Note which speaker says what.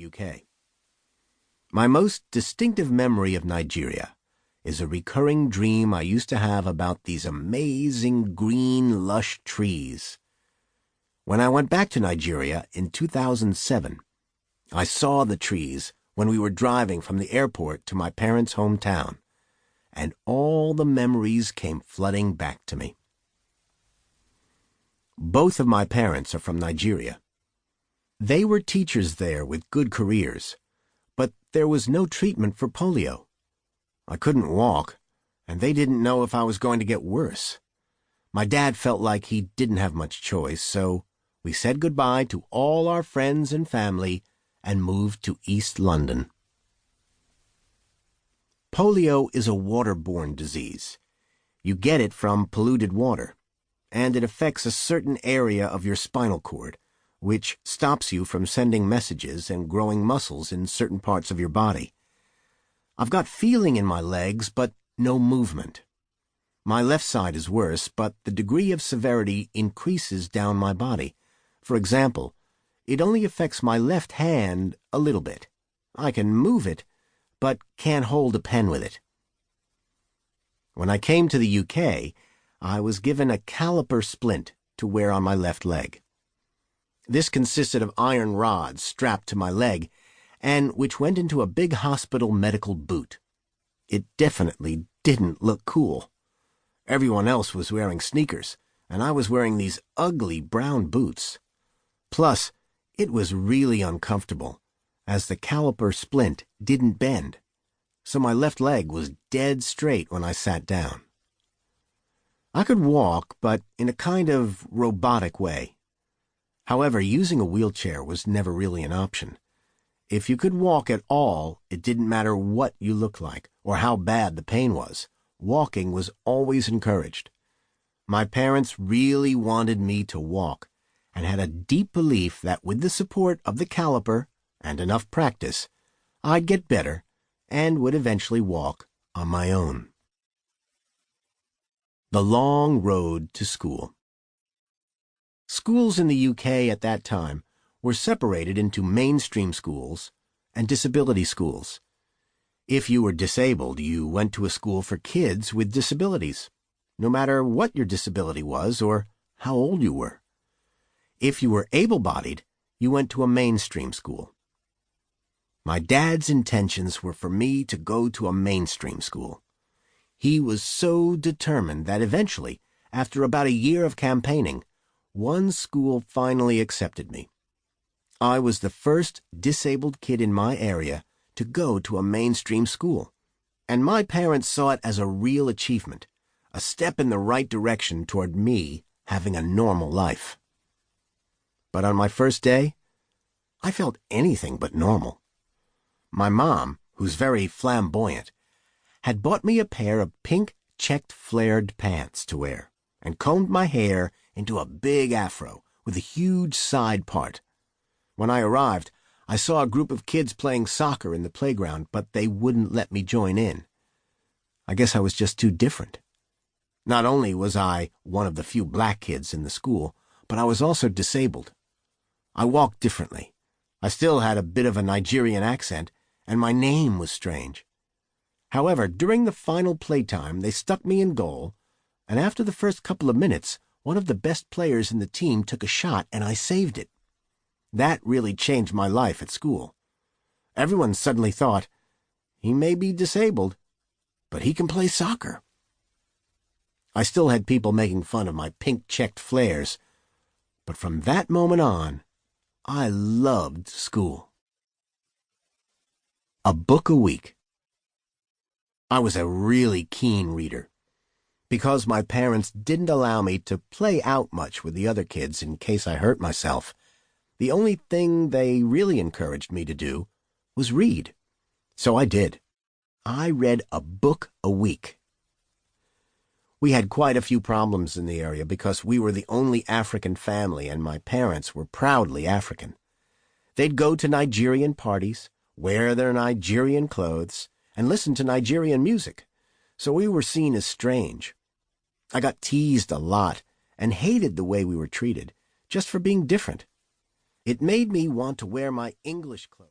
Speaker 1: UK. My most distinctive memory of Nigeria is a recurring dream I used to have about these amazing green, lush trees. When I went back to Nigeria in 2007, I saw the trees when we were driving from the airport to my parents' hometown, and all the memories came flooding back to me. Both of my parents are from Nigeria. They were teachers there with good careers, but there was no treatment for polio. I couldn't walk, and they didn't know if I was going to get worse. My dad felt like he didn't have much choice, so we said goodbye to all our friends and family and moved to East London. Polio is a waterborne disease. You get it from polluted water, and it affects a certain area of your spinal cord, which stops you from sending messages and growing muscles in certain parts of your body. I've got feeling in my legs, but no movement. My left side is worse, but the degree of severity increases down my body. For example, it only affects my left hand a little bit. I can move it, but can't hold a pen with it. When I came to the UK, I was given a caliper splint to wear on my left leg. This consisted of iron rods strapped to my leg, and which went into a big hospital medical boot. It definitely didn't look cool. Everyone else was wearing sneakers, and I was wearing these ugly brown boots. Plus, it was really uncomfortable, as the caliper splint didn't bend, so my left leg was dead straight when I sat down. I could walk, but in a kind of robotic way. However, using a wheelchair was never really an option. If you could walk at all, it didn't matter what you looked like or how bad the pain was. Walking was always encouraged. My parents really wanted me to walk, and had a deep belief that with the support of the caliper and enough practice, I'd get better and would eventually walk on my own. The long road to school. Schools in the UK at that time were separated into mainstream schools and disability schools. If you were disabled, you went to a school for kids with disabilities, no matter what your disability was or how old you were. If you were able-bodied, you went to a mainstream school. My dad's intentions were for me to go to a mainstream school. He was so determined that eventually, after about a year of campaigning, one school finally accepted me. I was the first disabled kid in my area to go to a mainstream school, and my parents saw it as a real achievement, a step in the right direction toward me having a normal life. But on my first day, I felt anything but normal. My mom, who's very flamboyant, had bought me a pair of pink checked flared pants to wear and combed my hair into a big afro with a huge side part. When I arrived, I saw a group of kids playing soccer in the playground, but they wouldn't let me join in. I guess I was just too different. Not only was I one of the few black kids in the school, but I was also disabled. I walked differently. I still had a bit of a Nigerian accent, and my name was strange. However, during the final playtime, they stuck me in goal, and after the first couple of minutes, one of the best players in the team took a shot, and I saved it. That really changed my life at school. Everyone suddenly thought, he may be disabled, but he can play soccer. I still had people making fun of my pink-checked flares, but from that moment on, I loved school. A book a week. I was a really keen reader. Because my parents didn't allow me to play out much with the other kids in case I hurt myself, the only thing they really encouraged me to do was read. So I did. I read a book a week. We had quite a few problems in the area because we were the only African family and my parents were proudly African. They'd go to Nigerian parties, wear their Nigerian clothes, and listen to Nigerian music, so we were seen as strange. I got teased a lot and hated the way we were treated, just for being different. It made me want to wear my English clothes.